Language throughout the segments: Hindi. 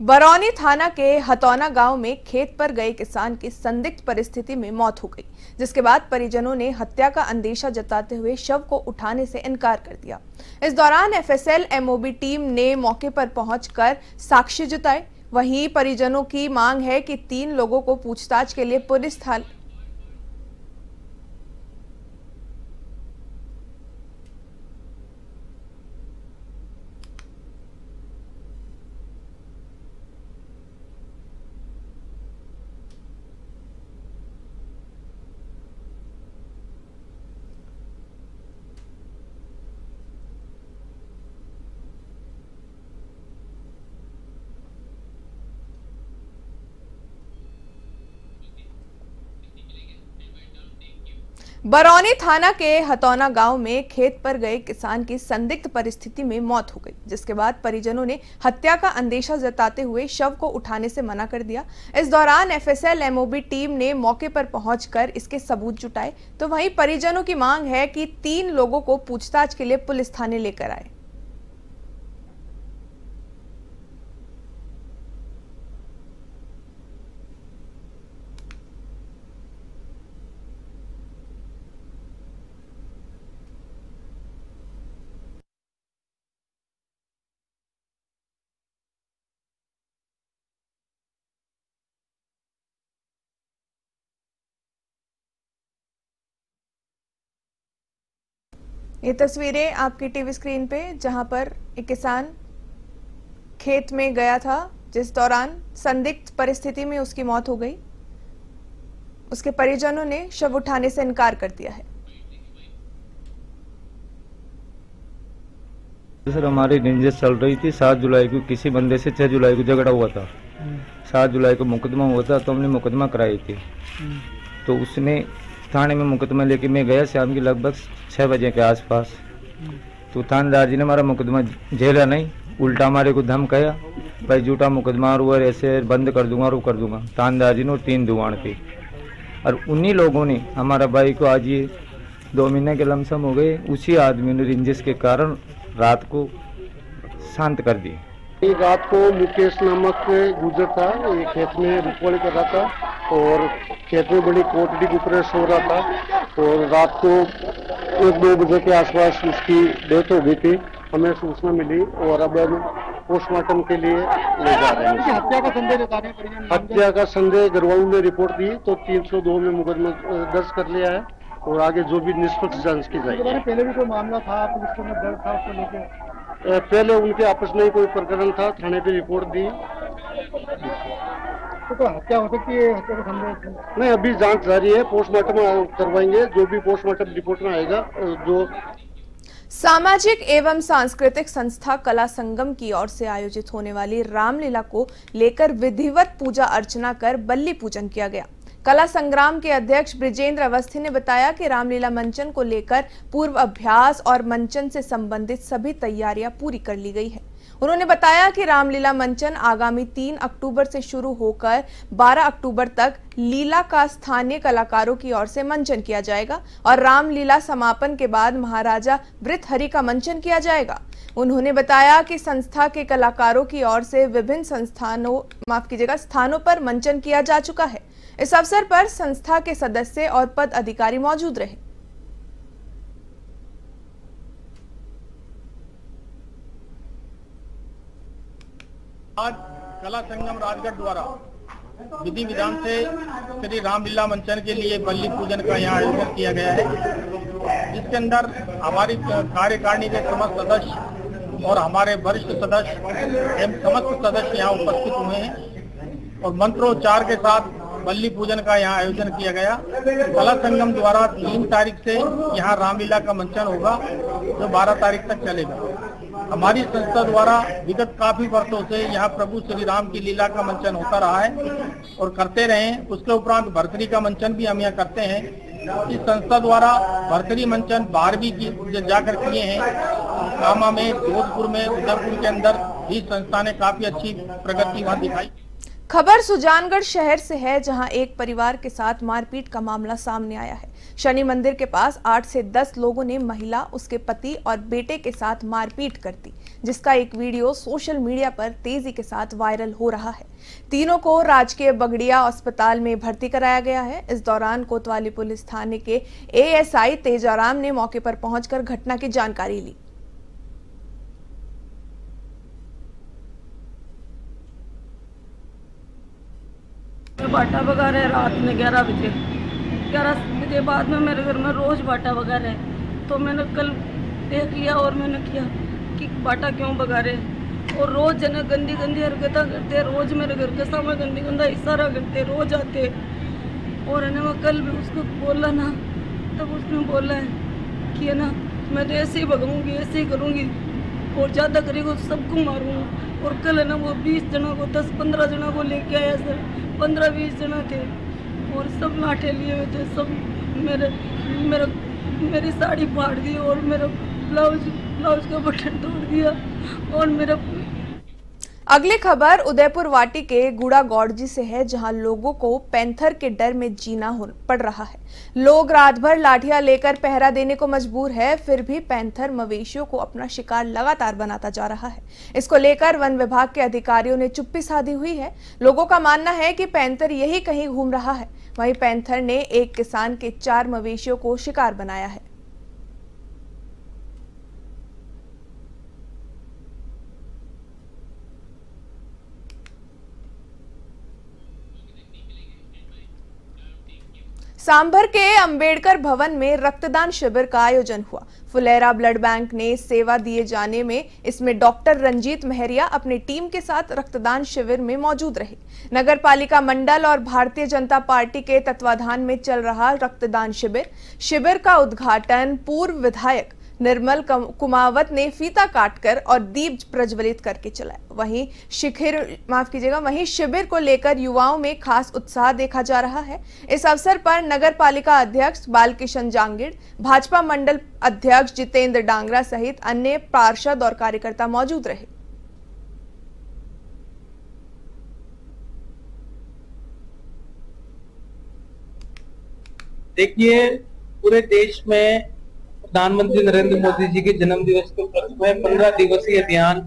बरौनी थाना के हतौना गांव में खेत पर गए किसान की संदिग्ध परिस्थिति में मौत हो गई, जिसके बाद परिजनों ने हत्या का अंदेशा जताते हुए शव को उठाने से इनकार कर दिया। इस दौरान एफएसएल एमओबी टीम ने मौके पर पहुंचकर साक्ष्य जुटाए। वहीं परिजनों की मांग है कि 3 लोगों को पूछताछ के लिए पुलिस थाने बरौनी थाना के हतौना गांव में खेत पर गए किसान की संदिग्ध परिस्थिति में मौत हो गई, जिसके बाद परिजनों ने हत्या का अंदेशा जताते हुए शव को उठाने से मना कर दिया। इस दौरान एफएसएल एमओबी टीम ने मौके पर पहुंचकर इसके सबूत जुटाए। तो वहीं परिजनों की मांग है कि 3 लोगों को पूछताछ के लिए पुलिस थाने लेकर आए। ये तस्वीरें आपकी टीवी स्क्रीन पे, जहां पर एक किसान खेत में गया था, जिस दौरान संदिग्ध परिस्थिति में उसकी मौत हो गई। उसके परिजनों ने शव उठाने से इनकार कर दिया है। सर, हमारी रेंजेस चल रही थी। 7 जुलाई को किसी बंदे से 6 जुलाई को झगड़ा हुआ था। 7 जुलाई को मुकदमा हुआ था, तो हमने मुकदमा कराई थी। तो उसने थाने में मुकदमा लेके मैं गया शाम की लगभग 6 बजे के आसपास। तो थानेदार जी ने हमारा मुकदमा झेला नहीं, उल्टा हमारे को धमकाया, भाई झूठा मुकदमा और ऐसे बंद कर दूंगा और वो कर दूंगा। थानेदार जी ने 3 दुआन की, और उन्हीं लोगों ने हमारा भाई को आज ये 2 महीने के लमसम हो गए, उसी आदमी ने रेंजेस के कारण रात को शांत कर दी। रात को मुकेश नामक गुजर था, ये खेत में रुपवाली कर रहा था और खेत में बड़ी कोटड़ी कुकरे सो रहा था। और रात को 1-2 बजे के आसपास उसकी डेथ हो गई थी। हमें सूचना मिली और अब हम पोस्टमार्टम के लिए ले जा रहे हैं। हत्या का संदेह जता रहे हैं। हत्या का संदेह घर वालों ने रिपोर्ट दी, तो 302 में मुकदमा दर्ज कर लिया है और आगे जो भी निष्पक्ष जांच की जाएगी। पहले भी कोई मामला था, पुलिस में दर्ज था उसको लेकर? पहले उनके आपस में कोई प्रकरण था, थाने पे रिपोर्ट दी। तो हत्या हो सकती है, हत्या का संदेह नहीं, अभी जांच जारी है, पोस्टमार्टम करवाएंगे। जो भी पोस्टमार्टम रिपोर्ट में आएगा। जो सामाजिक एवं सांस्कृतिक संस्था कला संगम की ओर से आयोजित होने वाली रामलीला को लेकर विधिवत पूजा अर्चना कर बल्ली पूजन किया गया। कला संग्राम के अध्यक्ष ब्रिजेंद्र अवस्थी ने बताया कि रामलीला मंचन को लेकर पूर्व अभ्यास और मंचन से संबंधित सभी तैयारियां पूरी कर ली गई है। उन्होंने बताया कि रामलीला मंचन आगामी 3 अक्टूबर से शुरू होकर 12 अक्टूबर तक लीला का स्थानीय कलाकारों की ओर से मंचन किया जाएगा और रामलीला समापन के बाद महाराजा वृत्रहरि का मंचन किया जाएगा। उन्होंने बताया कि संस्था के कलाकारों की ओर से विभिन्न स्थानों पर मंचन किया जा चुका है। इस अवसर पर संस्था के सदस्य और पद अधिकारी मौजूद रहे। आज कला संगम राजगढ़ द्वारा विधि विधान से श्री रामलीला मंचन के लिए बल्ली पूजन का यहाँ आयोजन किया गया है, जिसके अंदर हमारी कार्यकारिणी के समस्त सदस्य और हमारे वरिष्ठ सदस्य एवं समस्त सदस्य यहाँ उपस्थित हुए हैं और मंत्रोच्चार के साथ बल्ली पूजन का यहाँ आयोजन किया गया। कला संगम द्वारा 3 तारीख से यहाँ रामलीला का मंचन होगा, जो 12 तारीख तक चलेगा। हमारी संस्था द्वारा विगत काफी वर्षों से यहाँ प्रभु श्री राम की लीला का मंचन होता रहा है और करते रहे। उसके उपरांत भरतरी का मंचन भी हम यहाँ करते हैं। इस संस्था द्वारा भरतरी मंचन बाहर भी जाकर किए हैं, कामा में, जोधपुर में, उदयपुर के अंदर भी संस्था ने काफी अच्छी प्रगति वहाँ दिखाई। खबर सुजानगढ़ शहर से है, जहां एक परिवार के साथ मारपीट का मामला सामने आया है। शनि मंदिर के पास 8 से 10 लोगों ने महिला, उसके पति और बेटे के साथ मारपीट कर दी, जिसका एक वीडियो सोशल मीडिया पर तेजी के साथ वायरल हो रहा है। तीनों को राजकीय बगड़िया अस्पताल में भर्ती कराया गया है। इस दौरान कोतवाली पुलिस थाने के एएसआई तेजाराम ने मौके पर पहुंचकर घटना की जानकारी ली। बाटा बगा रहे रात में 11 बजे बाद में मेरे घर में रोज बाटा बगा रहे, तो मैंने कल देख लिया और मैंने किया कि बाटा क्यों बगा रहे। और रोज जना गंदी गंदी हरकतें करते, रोज मेरे घर के सामने गंदी गंदा इशारा करते, रोज आते। और है ना, मैं कल भी उसको बोला ना, तब उसने बोला है कि है ना मैं तो ऐसे ही भगाऊंगी, ऐसे ही करूँगी, और ज़्यादा करेगा तो सबको मारूंगा। और कल है ना वो 20 जना को 10-15 जना को लेके आया सर, 15-20 जना थे और सब लाठे लिए हुए थे। सब मेरी साड़ी फाड़ दी और मेरा ब्लाउज का बटन तोड़ दिया और मेरा। अगली खबर उदयपुर वाटी के गुड़ा गौड़जी से है, जहां लोगों को पैंथर के डर में जीना पड़ रहा है। लोग रात भर लाठियां लेकर पहरा देने को मजबूर है, फिर भी पैंथर मवेशियों को अपना शिकार लगातार बनाता जा रहा है। इसको लेकर वन विभाग के अधिकारियों ने चुप्पी साधी हुई है। लोगों का मानना है कि पैंथर यही कहीं घूम रहा है। वहीं पैंथर ने एक किसान के 4 मवेशियों को शिकार बनाया है। सांभर के अंबेडकर भवन में रक्तदान शिविर का आयोजन हुआ। फुलेरा ब्लड बैंक ने सेवा दिए जाने में इसमें डॉक्टर रंजीत मेहरिया अपनी टीम के साथ रक्तदान शिविर में मौजूद रहे। नगर पालिका मंडल और भारतीय जनता पार्टी के तत्वाधान में चल रहा रक्तदान शिविर का उद्घाटन पूर्व विधायक निर्मल कुमावत ने फीता काटकर और दीप प्रज्वलित करके चलाया। वहीं शिविर को लेकर युवाओं में खास उत्साह देखा जा रहा है। इस अवसर पर नगर पालिका अध्यक्ष बालकिशन जांगिड़, भाजपा मंडल अध्यक्ष जितेंद्र डांगरा सहित अन्य पार्षद और कार्यकर्ता मौजूद रहे। देखिए, पूरे देश में प्रधानमंत्री नरेंद्र मोदी जी के जन्म दिवस के उपलक्ष्य में 15 दिवसीय अभियान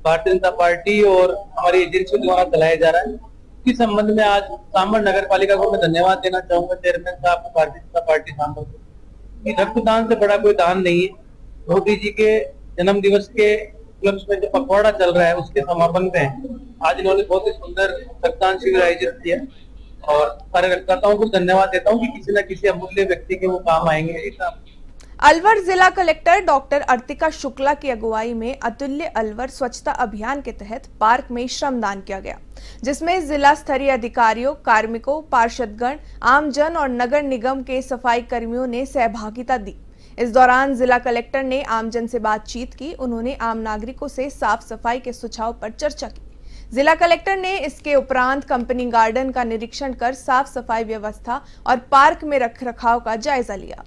भारतीय जनता पार्टी और हमारी एजेंसी द्वारा चलाया जा रहा है। इस संबंध में आज सांभर नगर पालिका को मैं धन्यवाद देना चाहूंगा, चेयरमैन साहब को, भारतीय जनता पार्टी सांभर को। रक्तदान से बड़ा कोई दान नहीं है। मोदी जी के जन्म दिवस के उपलक्ष्य में जो पखवाड़ा चल रहा है उसके समापन में आज इन्होंने बहुत ही सुंदर रक्तदान शिविर आयोजित किया और कार्यकर्ताओं को धन्यवाद देता हूँ कि किसी न किसी अमूल्य व्यक्ति के वो काम आएंगे। अलवर जिला कलेक्टर डॉक्टर अर्तिका शुक्ला की अगुवाई में अतुल्य अलवर स्वच्छता अभियान के तहत पार्क में श्रमदान किया गया, जिसमें जिला स्तरीय अधिकारियों, कार्मिकों, पार्षदगण, आमजन और नगर निगम के सफाई कर्मियों ने सहभागिता दी। इस दौरान जिला कलेक्टर ने आमजन से बातचीत की। उन्होंने आम नागरिकों से साफ सफाई के सुझाव पर चर्चा की। जिला कलेक्टर ने इसके उपरांत कंपनी गार्डन का निरीक्षण कर साफ सफाई व्यवस्था और पार्क में रखरखाव का जायजा लिया।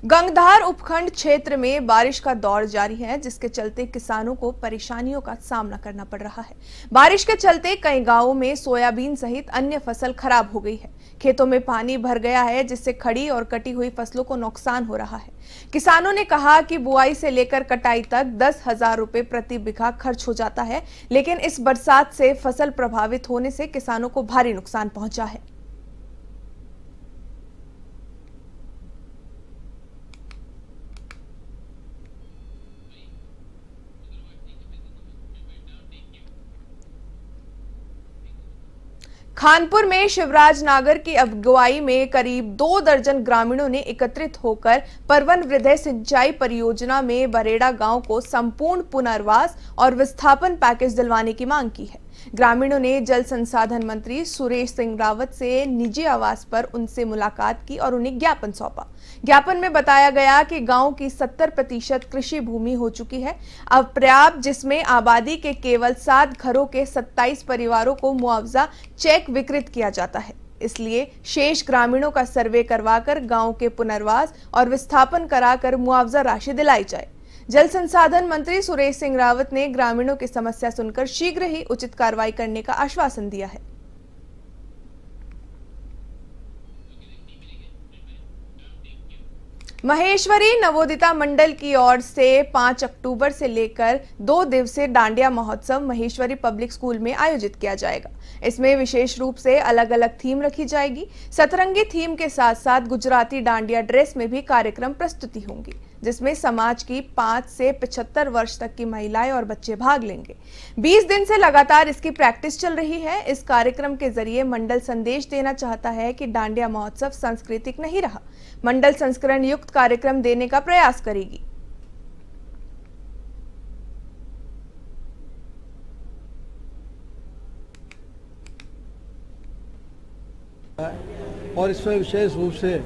गंगधार उपखंड क्षेत्र में बारिश का दौर जारी है, जिसके चलते किसानों को परेशानियों का सामना करना पड़ रहा है। बारिश के चलते कई गांवों में सोयाबीन सहित अन्य फसल खराब हो गई है। खेतों में पानी भर गया है, जिससे खड़ी और कटी हुई फसलों को नुकसान हो रहा है। किसानों ने कहा कि बुआई से लेकर कटाई तक 10,000 रुपए प्रति बीघा खर्च हो जाता है, लेकिन इस बरसात से फसल प्रभावित होने से किसानों को भारी नुकसान पहुंचा है। खानपुर में शिवराज नागर की अगुवाई में करीब 2 दर्जन ग्रामीणों ने एकत्रित होकर परवन वृद्धि सिंचाई परियोजना में बरेड़ा गांव को संपूर्ण पुनर्वास और विस्थापन पैकेज दिलवाने की मांग की है। ग्रामीणों ने जल संसाधन मंत्री सुरेश सिंह रावत से निजी आवास पर उनसे मुलाकात की और उन्हें ज्ञापन सौंपा। ज्ञापन में बताया गया कि गांव की 70% कृषि भूमि हो चुकी है अपर्याप्त, जिसमें आबादी के केवल 7 घरों के 27 परिवारों को मुआवजा चेक वितरित किया जाता है। इसलिए शेष ग्रामीणों का सर्वे करवाकर गांव के पुनर्वास और विस्थापन कराकर मुआवजा राशि दिलाई जाए। जल संसाधन मंत्री सुरेश सिंह रावत ने ग्रामीणों की समस्या सुनकर शीघ्र ही उचित कार्रवाई करने का आश्वासन दिया है। महेश्वरी नवोदिता मंडल की ओर से 5 अक्टूबर से लेकर 2 दिवसीय डांडिया महोत्सव महेश्वरी पब्लिक स्कूल में आयोजित किया जाएगा। इसमें विशेष रूप से अलग अलग थीम रखी जाएगी। सतरंगी थीम के साथ साथ गुजराती डांडिया ड्रेस में भी कार्यक्रम प्रस्तुति होंगी, जिसमें समाज की 5 से 75 वर्ष तक की महिलाएं और बच्चे भाग लेंगे। 20 दिन से लगातार इसकी प्रैक्टिस चल रही है। इस कार्यक्रम के जरिए मंडल संदेश देना चाहता है कि डांडिया महोत्सव सांस्कृतिक नहीं रहा। मंडल संस्करण युक्त कार्यक्रम देने का प्रयास करेगी। और इसमें विशेष रूप से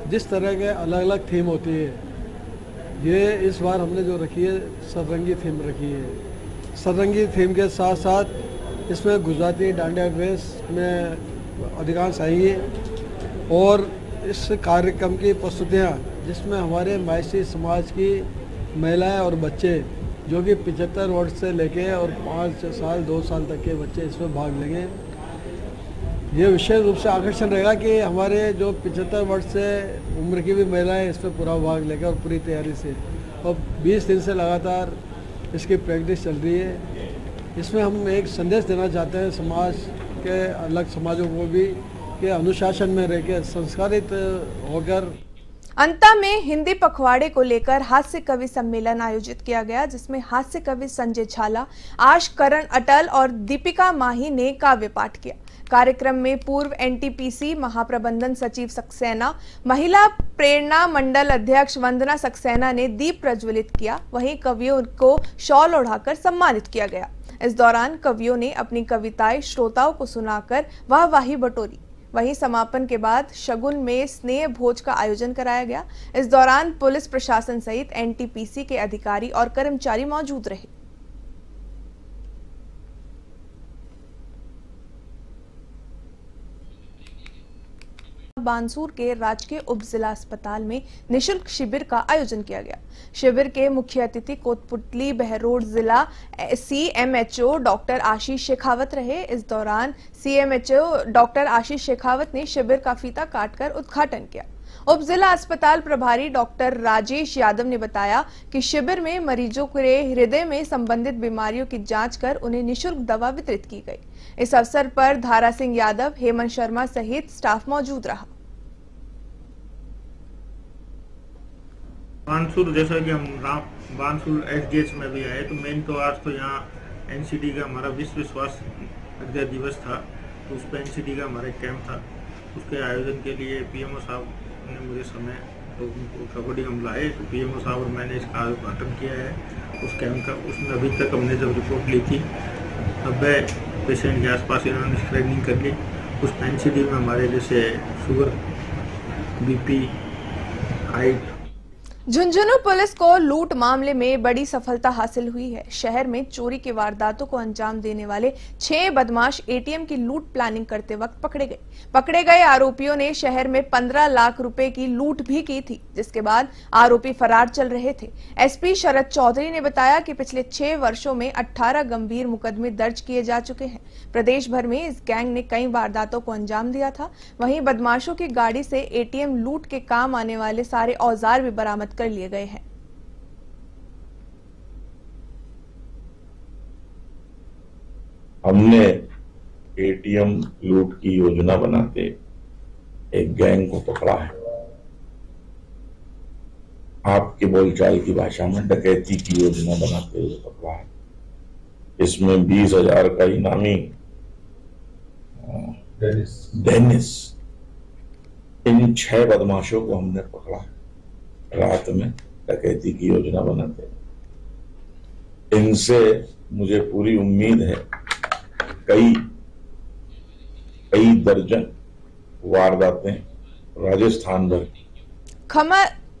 जिस तरह के अलग अलग थीम होती है, ये इस बार हमने जो रखी है सतरंगी थीम रखी है। सतरंगी थीम के साथ साथ इसमें गुजराती डांडिया ड्रेस में अधिकांश आएंगी और इस कार्यक्रम की प्रस्तुतियाँ जिसमें हमारे महेश्वरी समाज की महिलाएं और बच्चे जो कि 75 वर्ष से लेके और 5 साल 2 साल तक के बच्चे इसमें भाग लेंगे। ये विशेष रूप से आकर्षण रहेगा कि हमारे जो 75 वर्ष से उम्र की भी महिलाएं इसमें पूरा भाग लेंगे और पूरी तैयारी से, और 20 दिन से लगातार इसकी प्रैक्टिस चल रही है। इसमें हम एक संदेश देना चाहते हैं समाज के अलग समाजों को भी कि अनुशासन में रहकर संस्कारित होकर। अंत में हिंदी पखवाड़े को लेकर हास्य कवि सम्मेलन आयोजित किया गया, जिसमें हास्य कवि संजय झाला, आश करण अटल और दीपिका माही ने काव्य पाठ किया। कार्यक्रम में पूर्व एनटीपीसी महाप्रबंधन सचिव सक्सेना, महिला प्रेरणा मंडल अध्यक्ष वंदना सक्सेना ने दीप प्रज्वलित किया। वहीं कवियों को शॉल ओढ़ाकर सम्मानित किया गया। इस दौरान कवियों ने अपनी कविताएं श्रोताओं को सुनाकर वाहवाही बटोरी। वहीं समापन के बाद शगुन में स्नेह भोज का आयोजन कराया गया। इस दौरान पुलिस प्रशासन सहित एनटीपीसी के अधिकारी और कर्मचारी मौजूद रहे। बानसूर के राजकीय उप जिला अस्पताल में निशुल्क शिविर का आयोजन किया गया। शिविर के मुख्य अतिथि कोतपुतली बहरोड जिला सीएमएचओ डॉक्टर आशीष शेखावत रहे। इस दौरान सीएमएचओ डॉक्टर आशीष शेखावत ने शिविर का फीता काटकर उद्घाटन किया। उप जिला अस्पताल प्रभारी डॉक्टर राजेश यादव ने बताया कि शिविर में मरीजों के हृदय में संबंधित बीमारियों की जांच कर उन्हें निःशुल्क दवा वितरित की गई। इस अवसर पर धारा सिंह यादव, हेमंत शर्मा सहित स्टाफ मौजूद रहा। बानसूर, जैसा कि हम बानसूर एसडीएच में भी आए, तो मेन तो आज तो यहाँ एनसीडी का हमारा विश्व स्वास्थ्य दिवस था, तो उस पर एनसीडी का हमारा कैंप था। उसके आयोजन के लिए पीएमओ साहब ने मुझे समय तो उनको अकॉर्डिंग हम लाए, तो पीएमओ साहब और मैंने इसका उद्घाटन किया है उस कैंप का। उसमें अभी तक हमने जब रिपोर्ट ली थी 90 पेशेंट के आसपास इन्होंने स्क्रीनिंग कर ली। उस एनसीडी में हमारे जैसे sugar, BP, height. Jhunjhunu police को लूट मामले में बड़ी सफलता हासिल हुई है। शहर में चोरी की वारदातों को अंजाम देने वाले 6 बदमाश एटीएम की लूट प्लानिंग करते वक्त पकड़े गए। पकड़े गए आरोपियों ने शहर में 15 लाख रुपए की लूट भी की थी, जिसके बाद आरोपी फरार चल रहे थे। एसपी शरद चौधरी ने बताया कि पिछले 6 वर्षों में 18 गंभीर मुकदमे दर्ज किए जा चुके हैं। प्रदेश भर में इस गैंग ने कई वारदातों को अंजाम दिया था। वहीं बदमाशों की गाड़ी से एटीएम लूट के काम आने वाले सारे औजार भी बरामद कर लिए गए हैं। हमने एटीएम लूट की योजना बनाते एक गैंग को पकड़ा है। आपके बोलचाल की भाषा में डकैती की योजना बनाते हुए पकड़ा है। इसमें 20,000 का इनामी डेनिस, इन 6 बदमाशों को हमने पकड़ा है। रात में डकैती की योजना बनाते। इनसे मुझे पूरी उम्मीद है कई दर्जन वारदातें राजस्थान भर।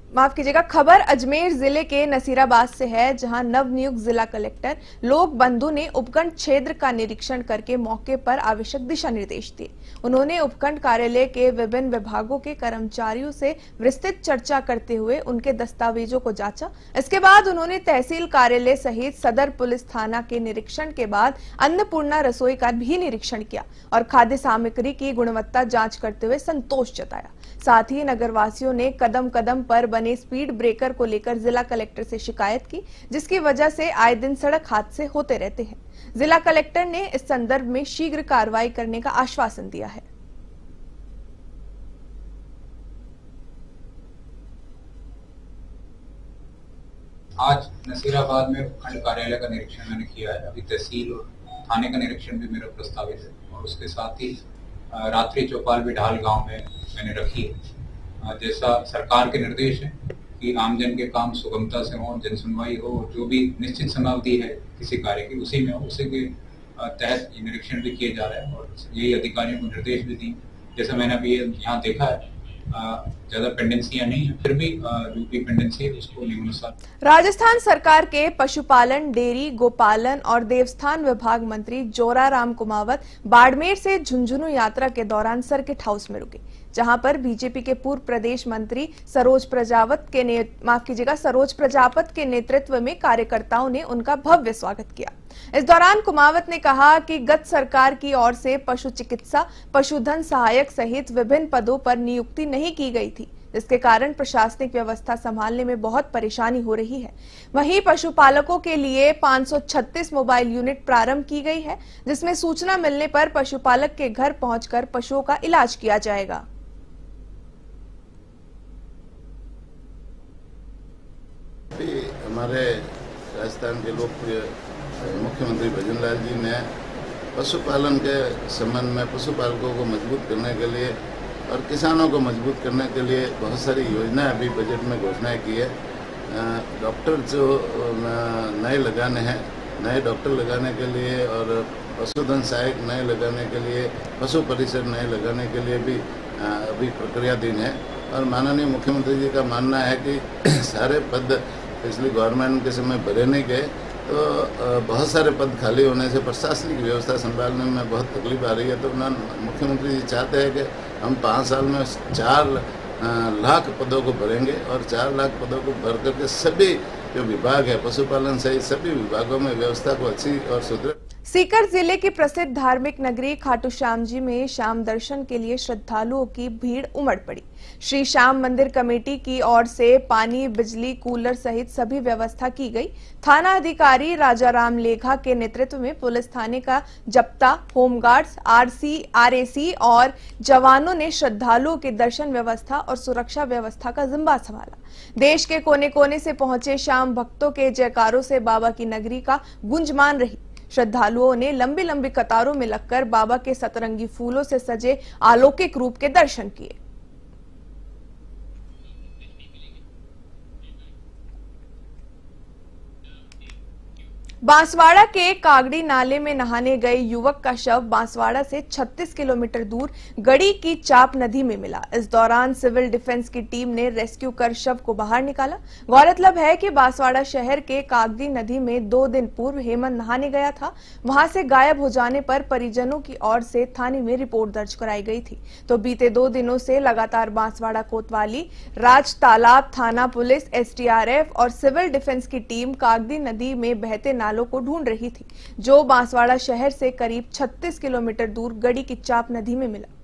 माफ कीजिएगा, खबर अजमेर जिले के नसीराबाद से है, जहां नवनियुक्त जिला कलेक्टर लोक बंधु ने उपखंड क्षेत्र का निरीक्षण करके मौके पर आवश्यक दिशा निर्देश दिए। उन्होंने उपखंड कार्यालय के विभिन्न विभागों के कर्मचारियों से विस्तृत चर्चा करते हुए उनके दस्तावेजों को जांचा। इसके बाद उन्होंने तहसील कार्यालय सहित सदर पुलिस थाना के निरीक्षण के बाद अन्नपूर्णा रसोई का भी निरीक्षण किया और खाद्य सामग्री की गुणवत्ता जांच करते हुए संतोष जताया। साथ ही नगरवासियों ने कदम कदम पर बने स्पीड ब्रेकर को लेकर जिला कलेक्टर से शिकायत की, जिसकी वजह से आए दिन सड़क हादसे होते रहते हैं। जिला कलेक्टर ने इस संदर्भ में शीघ्र कार्रवाई करने का आश्वासन दिया है। आज नसीराबाद में उपखंड कार्यालय का निरीक्षण मैंने किया है। अभी तहसील और थाने का निरीक्षण भी मेरा प्रस्तावित है और उसके साथ ही रात्रि चौपाल भी ढाल गांव में मैंने रखी है। जैसा सरकार के निर्देश है कि आमजन के काम सुगमता से हो, जन सुनवाई हो, जो भी निश्चित समावधि है किसी कार्य की उसी में हो, उसी के तहत निरीक्षण भी किए जा रहे हैं और यही अधिकारियों को निर्देश भी दिए। जैसा मैंने अभी यहाँ देखा है, ज्यादा पेंडेंसियां नहीं है, फिर भी जो भी पेंडेंसी है उसको नियमानुसार। राजस्थान सरकार के पशुपालन, डेयरी, गोपालन और देवस्थान विभाग मंत्री जोराराम कुमावत बाड़मेर से झुंझुनू यात्रा के दौरान सर्किट हाउस में रुके, जहां पर बीजेपी के पूर्व प्रदेश मंत्री सरोज प्रजापत के नेतृत्व में कार्यकर्ताओं ने उनका भव्य स्वागत किया। इस दौरान कुमावत ने कहा कि गत सरकार की ओर से पशु चिकित्सा, पशुधन सहायक सहित विभिन्न पदों पर नियुक्ति नहीं की गई थी, जिसके कारण प्रशासनिक व्यवस्था संभालने में बहुत परेशानी हो रही है। वहीं पशुपालकों के लिए 536 मोबाइल यूनिट प्रारंभ की गई है, जिसमें सूचना मिलने पर पशुपालक के घर पहुंचकर पशुओं का इलाज किया जाएगा। हमारे राजस्थान के लोकप्रिय मुख्यमंत्री भजनलाल जी ने पशुपालन के संबंध में पशुपालकों को मजबूत करने के लिए और किसानों को मजबूत करने के लिए बहुत सारी योजनाएं अभी बजट में घोषणाएं की है। डॉक्टर जो नए लगाने हैं, नए डॉक्टर लगाने के लिए और पशुधन सहायक नए लगाने के लिए, पशु परिसर नए लगाने के लिए भी अभी प्रक्रियाधीन है। और माननीय मुख्यमंत्री जी का मानना है कि सारे पद पिछली गवर्नमेंट के समय भरे नहीं गए, तो बहुत सारे पद खाली होने से प्रशासनिक व्यवस्था संभालने में बहुत तकलीफ आ रही है। तो मुख्यमंत्री जी चाहते हैं कि हम 5 साल में 4 लाख पदों को भरेंगे और 4 लाख पदों को भर करके सभी जो विभाग है, पशुपालन सहित सभी विभागों में व्यवस्था को अच्छी और सुदृढ़। सीकर जिले की प्रसिद्ध धार्मिक नगरी खाटू श्याम जी में शाम दर्शन के लिए श्रद्धालुओं की भीड़ उमड़ पड़ी। श्री श्याम मंदिर कमेटी की ओर से पानी, बिजली, कूलर सहित सभी व्यवस्था की गई। थाना अधिकारी राजाराम लेखा के नेतृत्व में पुलिस थाने का जप्ता, होमगार्ड्स, आरएसी और जवानों ने श्रद्धालुओं के दर्शन व्यवस्था और सुरक्षा व्यवस्था का जिम्मा संभाला। देश के कोने कोने से पहुंचे श्याम भक्तों के जयकारों से बाबा की नगरी का गुंजमान रही। श्रद्धालुओं ने लंबी लंबी कतारों में लगकर बाबा के सतरंगी फूलों से सजे अलौकिक रूप के दर्शन किए। बांसवाड़ा के कागड़ी नाले में नहाने गए युवक का शव बांसवाड़ा से 36 किलोमीटर दूर गड़ी की चाप नदी में मिला। इस दौरान सिविल डिफेंस की टीम ने रेस्क्यू कर शव को बाहर निकाला। गौरतलब है कि बांसवाड़ा शहर के कागड़ी नदी में 2 दिन पूर्व हेमंत नहाने गया था। वहां से गायब हो जाने पर परिजनों की ओर से थाने में रिपोर्ट दर्ज कराई गई थी। तो बीते 2 दिनों से लगातार बांसवाड़ा, कोतवाली, राज तालाब थाना पुलिस, एसडीआरएफ और सिविल डिफेंस की टीम कागड़ी नदी में बहते नालों को ढूंढ रही थी, जो बांसवाड़ा शहर से करीब 36 किलोमीटर दूर गड़ी की चाप नदी में मिला।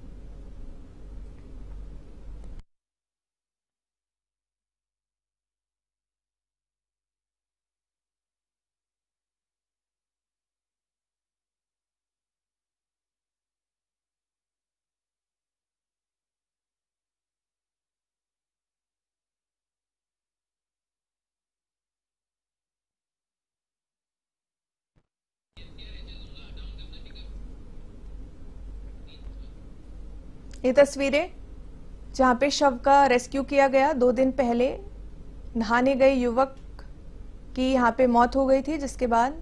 ये तस्वीरें जहां पे शव का रेस्क्यू किया गया। 2 दिन पहले नहाने गए युवक की यहां पे मौत हो गई थी, जिसके बाद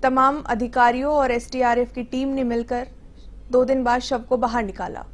तमाम अधिकारियों और एसडीआरएफ की टीम ने मिलकर 2 दिन बाद शव को बाहर निकाला।